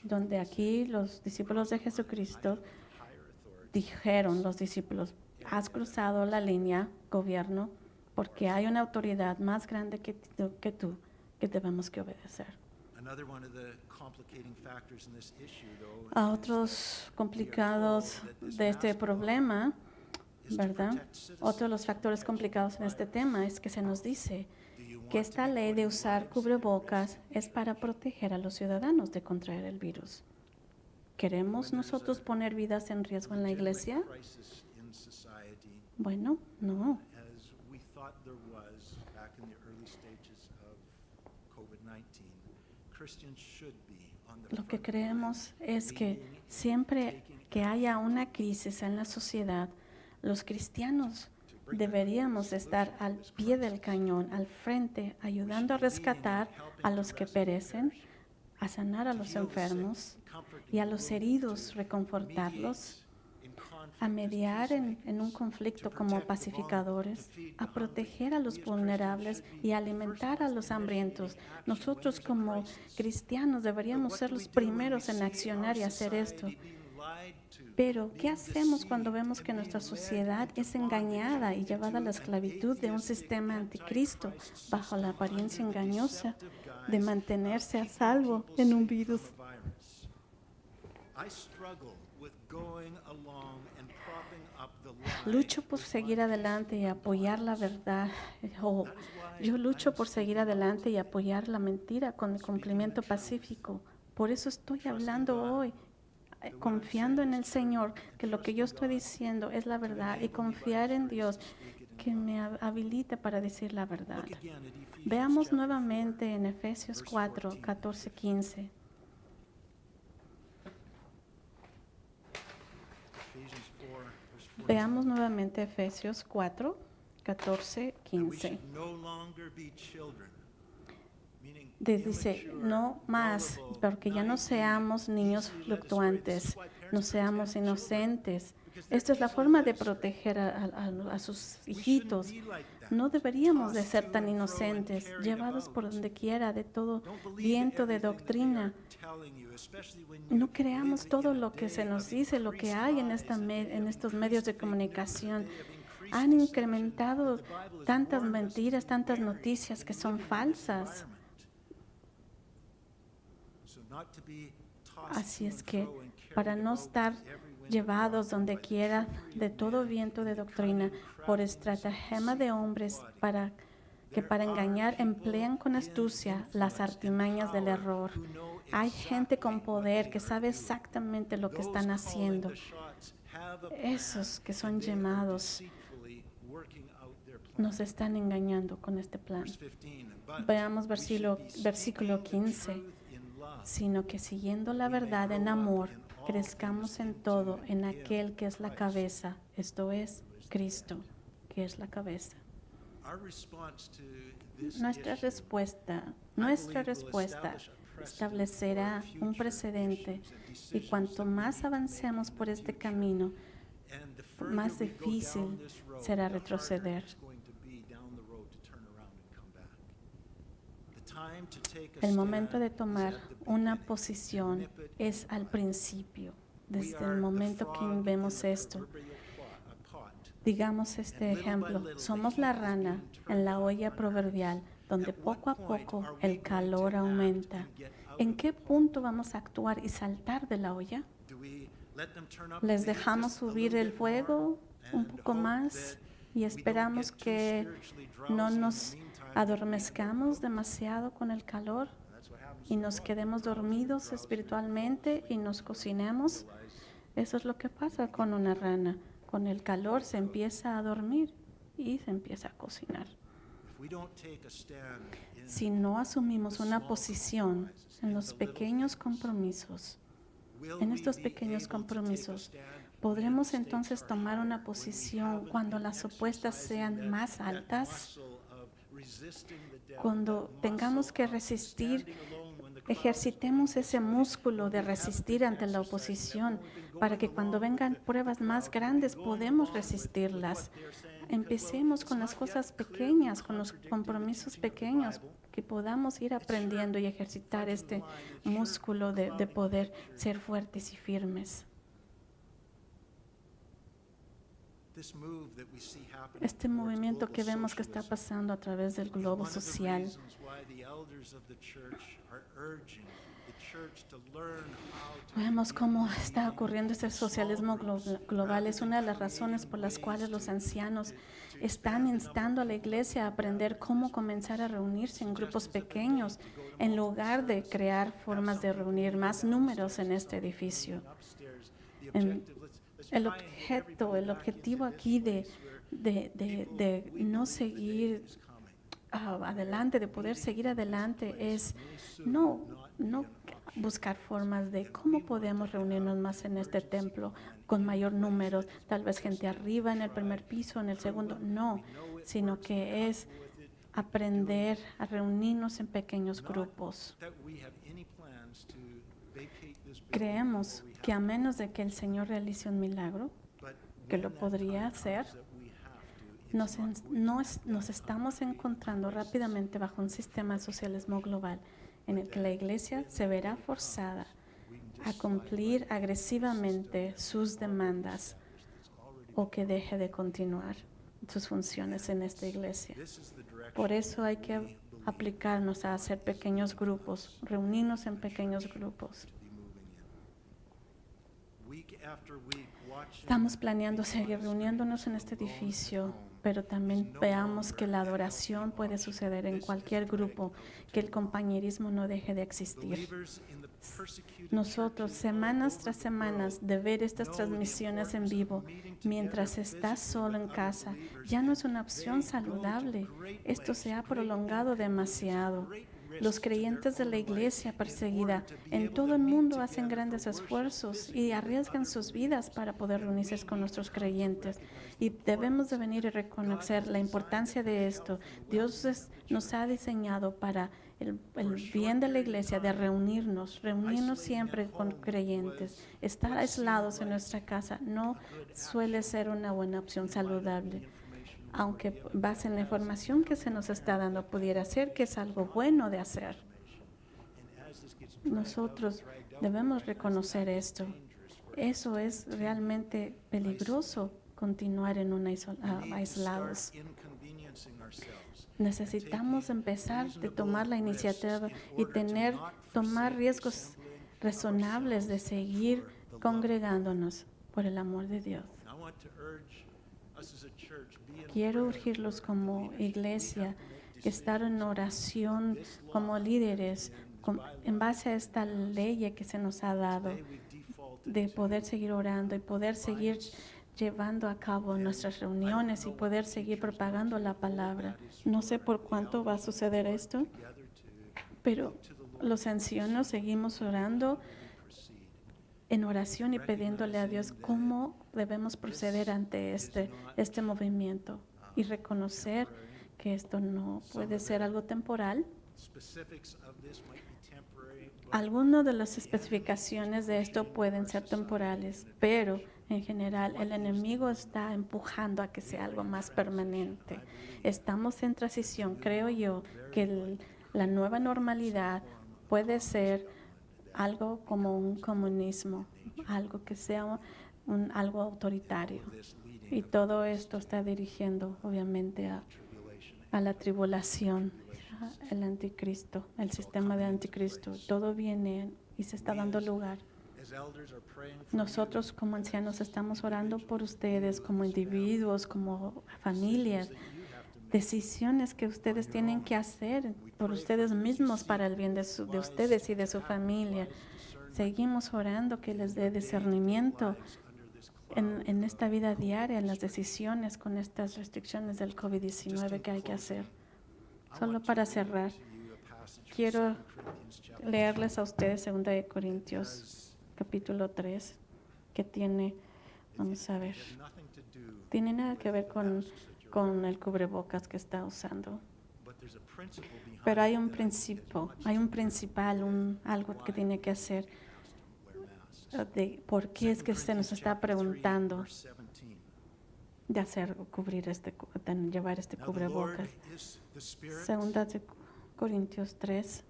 donde aquí los discípulos de Jesucristo dijeron, los discípulos, has cruzado la línea, gobierno, porque hay una autoridad más grande que tú que debemos que obedecer. A otros complicados de este problema, ¿verdad? Otro de los factores complicados en este tema es que se nos dice, que esta ley de usar cubrebocas es para proteger a los ciudadanos de contraer el virus. ¿Queremos nosotros poner vidas en riesgo en la iglesia? Bueno, no. Lo que creemos es que siempre que haya una crisis en la sociedad, los cristianos deberíamos estar al pie del cañón, al frente, ayudando a rescatar a los que perecen, a sanar a los enfermos y a los heridos, reconfortarlos, a mediar en un conflicto como pacificadores, a proteger a los vulnerables y a alimentar a los hambrientos. Nosotros como cristianos deberíamos ser los primeros en accionar y hacer esto. Pero, ¿qué hacemos cuando vemos que nuestra sociedad es engañada y llevada a la esclavitud de un sistema anticristo bajo la apariencia engañosa de mantenerse a salvo en un virus? Lucho por seguir adelante y apoyar la verdad. Yo lucho por seguir adelante y apoyar la mentira con el cumplimiento pacífico. Por eso estoy hablando hoy, confiando en el Señor, que lo que yo estoy diciendo es la verdad, y confiar en Dios que me habilite para decir la verdad. Veamos nuevamente en Efesios 4, 14, 15. Veamos nuevamente Efesios 4, 14, 15. Dice, no más, porque ya no seamos niños fluctuantes, no seamos inocentes. Esta es la forma de proteger a sus hijitos. No deberíamos de ser tan inocentes, llevados por donde quiera de todo viento de doctrina. No creamos todo lo que se nos dice, lo que hay en estos medios de comunicación. Han incrementado tantas mentiras, tantas noticias que son falsas. Así es que para no estar llevados donde quiera de todo viento de doctrina por estratagema de hombres que para engañar emplean con astucia las artimañas del error. Hay gente con poder que sabe exactamente lo que están haciendo. Esos que son llamados nos están engañando con este plan. Veamos versículo 15. Sino que siguiendo la verdad en amor, crezcamos en todo en aquel que es la cabeza, esto es, Cristo, que es la cabeza. Nuestra respuesta establecerá un precedente, y cuanto más avancemos por este camino, más difícil será retroceder. El momento de tomar una posición es al principio, desde el momento que vemos esto. Digamos este ejemplo, somos la rana en la olla proverbial, donde poco a poco el calor aumenta. ¿En qué punto vamos a actuar y saltar de la olla? ¿Les dejamos subir el fuego un poco más y esperamos que no nos adormezcamos demasiado con el calor y nos quedemos dormidos espiritualmente y nos cocinemos? Eso es lo que pasa con una rana. Con el calor se empieza a dormir y se empieza a cocinar. Si no asumimos una posición en los pequeños compromisos, ¿podremos entonces tomar una posición cuando las opuestas sean más altas? Cuando tengamos que resistir, ejercitemos ese músculo de resistir ante la oposición para que cuando vengan pruebas más grandes podemos resistirlas. Empecemos con las cosas pequeñas, con los compromisos pequeños, que podamos ir aprendiendo y ejercitar este músculo de poder ser fuertes y firmes. Este movimiento que vemos que está pasando a través del globo social Vemos cómo está ocurriendo este socialismo global. Es una de las razones por las cuales los ancianos están instando a la iglesia a aprender cómo comenzar a reunirse en grupos pequeños en lugar de crear formas de reunir más números en este edificio. El objetivo aquí de no seguir adelante, de poder seguir adelante, es no buscar formas de cómo podemos reunirnos más en este templo con mayor número, tal vez gente arriba en el primer piso, en el segundo, no, sino que es aprender a reunirnos en pequeños grupos. Creemos que a menos de que el Señor realice un milagro, que lo podría hacer, nos estamos encontrando rápidamente bajo un sistema de socialismo global en el que la iglesia se verá forzada a cumplir agresivamente sus demandas o que deje de continuar sus funciones en esta iglesia. Por eso hay que aplicarnos a hacer pequeños grupos, reunirnos en pequeños grupos. Estamos planeando seguir reuniéndonos en este edificio, pero también veamos que la adoración puede suceder en cualquier grupo, que el compañerismo no deje de existir. Nosotros, semanas tras semanas, de ver estas transmisiones en vivo, mientras estás solo en casa, ya no es una opción saludable. Esto se ha prolongado demasiado. Los creyentes de la iglesia perseguida en todo el mundo hacen grandes esfuerzos y arriesgan sus vidas para poder reunirse con nuestros creyentes. Y debemos de venir y reconocer la importancia de esto. Dios nos ha diseñado para el bien de la iglesia, de reunirnos siempre con creyentes. Estar aislados en nuestra casa no suele ser una buena opción saludable. Aunque base en la información que se nos está dando, pudiera ser que es algo bueno de hacer. Nosotros debemos reconocer esto. Eso es realmente peligroso, continuar en aislados. Necesitamos empezar de tomar la iniciativa y tomar riesgos razonables de seguir congregándonos por el amor de Dios. Quiero urgirlos como iglesia, que estar en oración como líderes, en base a esta ley que se nos ha dado, de poder seguir orando y poder seguir llevando a cabo nuestras reuniones y poder seguir propagando la palabra. No sé por cuánto va a suceder esto, pero los ancianos seguimos orando en oración y pidiéndole a Dios cómo debemos proceder ante este movimiento y reconocer que esto no puede ser algo temporal. Algunas de las especificaciones de esto pueden ser temporales, pero en general el enemigo está empujando a que sea algo más permanente. Estamos en transición. Creo yo que la nueva normalidad puede ser algo como un comunismo, algo que sea algo autoritario. Y todo esto está dirigiendo, obviamente, a la tribulación, el anticristo, el sistema de anticristo. Todo viene y se está dando lugar. Nosotros como ancianos estamos orando por ustedes, como individuos, como familias. Decisiones que ustedes tienen que hacer por ustedes mismos para el bien de ustedes y de su familia. Seguimos orando que les dé discernimiento en esta vida diaria, en las decisiones con estas restricciones del COVID-19 que hay que hacer. Solo para cerrar, quiero leerles a ustedes 2 Corintios capítulo 3, que tiene, vamos a ver, tiene nada que ver con el cubrebocas que está usando. Pero hay un principio, algo que tiene que hacer de por qué es que se nos está preguntando de llevar este cubrebocas. 2 Corintios 3,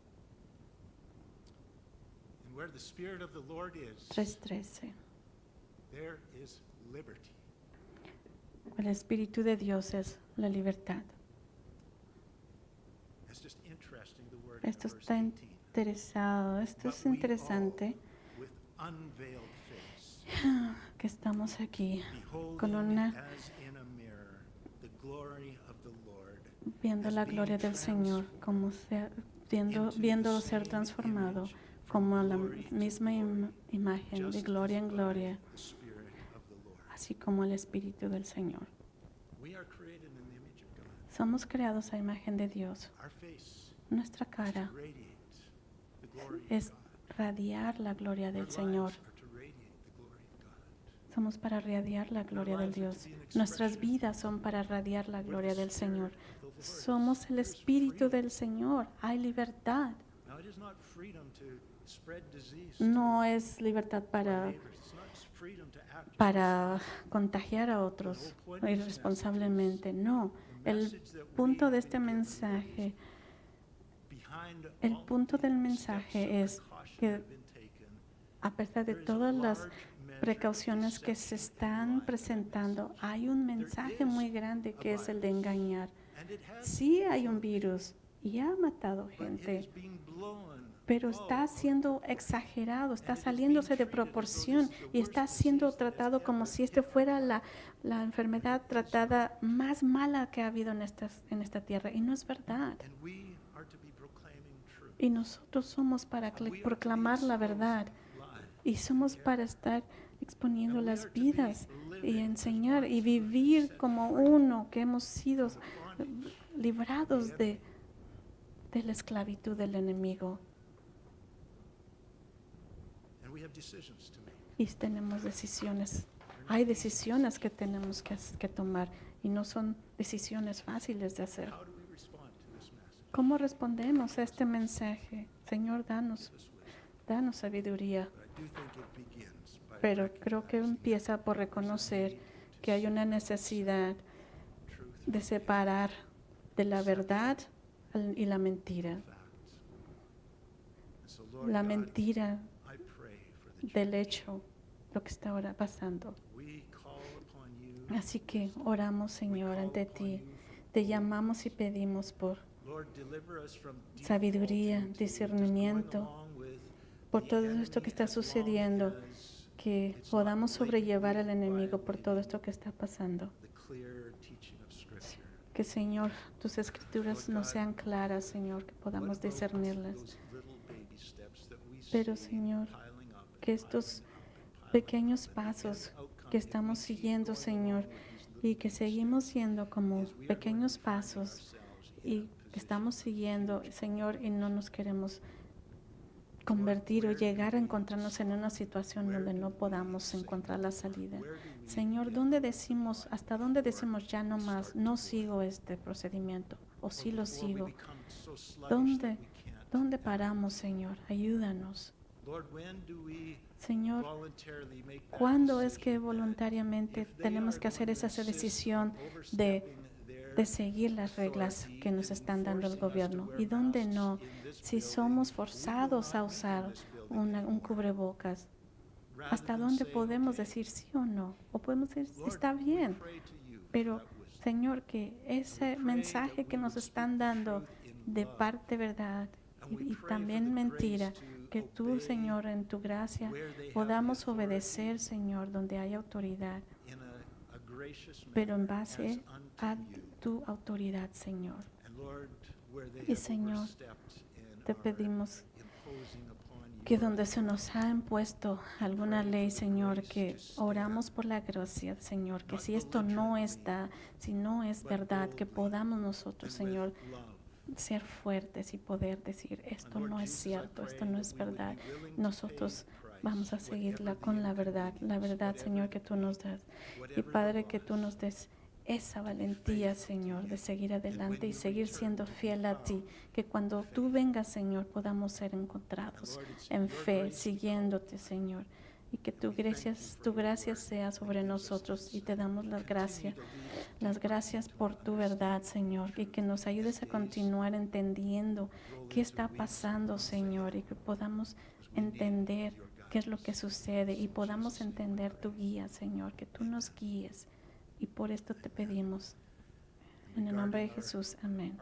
3:13. El Espíritu de Dios es la libertad. Esto está interesado. Esto es interesante with unveiled face, que estamos aquí con beholding una as in a mirror the glory of the Lord, viendo la gloria del Señor, como viéndolo ser transformado como la misma imagen de gloria en gloria, the Spirit of the Lord. así como el Espíritu del Señor. We are created in the image of God. Somos creados a imagen de Dios. Our face Nuestra cara radiates the glory es of God. radiar la gloria Our del lives Señor. are to radiate the glory of God. Somos para radiar la gloria del Dios. Nuestras vidas son para radiar la gloria del Señor. Somos el Espíritu del Señor. Hay libertad. Now, it is not freedom to spread disease No es libertad to our para neighbors. It's not freedom to act para contagiar a otros irresponsablemente. No, el punto de este mensaje, behind el all punto del the mensaje steps of es precaution que that have been taken, a pesar de there is a todas las large measure of precauciones que se deception están in the presentando, message. hay un mensaje muy grande que es el de engañar. And it has Sí hay un virus y ha matado but it gente, is being blown pero está up. siendo exagerado, está saliéndose de proporción y está siendo tratado como si este fuera la enfermedad tratada más mala que ha habido en esta tierra. Y no es verdad. And we are to be proclaiming truth. Y nosotros somos para proclamar la verdad. Y somos para estar exponiendo las vidas y enseñar y vivir como uno que hemos sido librados de la esclavitud del enemigo. And we have decisions to make. Y tenemos decisiones. Hay decisiones que tenemos que tomar y no son decisiones fáciles de hacer. How do we respond to this message? ¿Cómo respondemos a este mensaje? Señor, danos sabiduría. But I do think it begins by Pero creo que empieza por reconocer que hay una necesidad truth de separar de la verdad y la mentira. and facts. And so, Lord La God, mentira I pray for the del church. hecho, lo que está ahora pasando. We call upon you. Así que oramos, Señor, ante ti. Te llamamos y pedimos por Lord, deliver us from sabiduría, defaulting to just going discernimiento, along with por the todo esto que enemy está as long sucediendo, as que it's not podamos sobrellevar al blatantly enemigo por todo violating esto que está pasando. the clear teaching of Scripture. Que, Señor, tus escrituras no sean claras, Señor, que podamos What about discernirlas. those little baby steps that we Pero, see Señor, piling up and que estos piling up and piling pequeños up, pasos and the outcome que if we estamos keep siguiendo, going Señor, along with these little y que baby seguimos steps, siendo como is we are going to pequeños be finding pasos ourselves y in a que position estamos of siguiendo, confusion. Señor, y no nos queremos convertir o llegar a encontrarnos en una situación donde no podamos encontrar la salida. Señor, ¿dónde decimos, hasta dónde decimos ya no más, no sigo este procedimiento o sí lo sigo? ¿Dónde, dónde paramos, Señor? Ayúdanos. Señor, ¿cuándo es que voluntariamente tenemos que hacer esa decisión de seguir las reglas que nos están dando el gobierno? ¿Y dónde no? Si somos forzados a usar un cubrebocas, ¿hasta dónde podemos decir sí o no? O podemos decir, está bien, pero Señor, que ese mensaje que nos están dando de parte verdad y también mentira, que tú, Señor, en tu gracia podamos obedecer, Señor, donde hay autoridad, pero en base a tu autoridad, Señor. Y, Señor, te pedimos que donde se nos ha impuesto alguna ley, Señor, que oramos por la gracia, Señor, que si esto no está, si no es verdad, que podamos nosotros, Señor, ser fuertes y poder decir, esto no es cierto, esto no es verdad. Nosotros vamos a seguirla con la verdad, Señor, que tú nos das. Y Padre, que tú nos des esa valentía, Señor, de seguir adelante y seguir siendo fiel a ti, que cuando tú vengas, Señor, podamos ser encontrados en fe, siguiéndote, Señor, y que tu gracia sea sobre nosotros, y te damos las gracias por tu verdad, Señor, y que nos ayudes a continuar entendiendo qué está pasando, Señor, y que podamos entender qué es lo que sucede y podamos entender tu guía, Señor, que tú nos guíes. Y por esto te pedimos. En el nombre de Jesús, amén.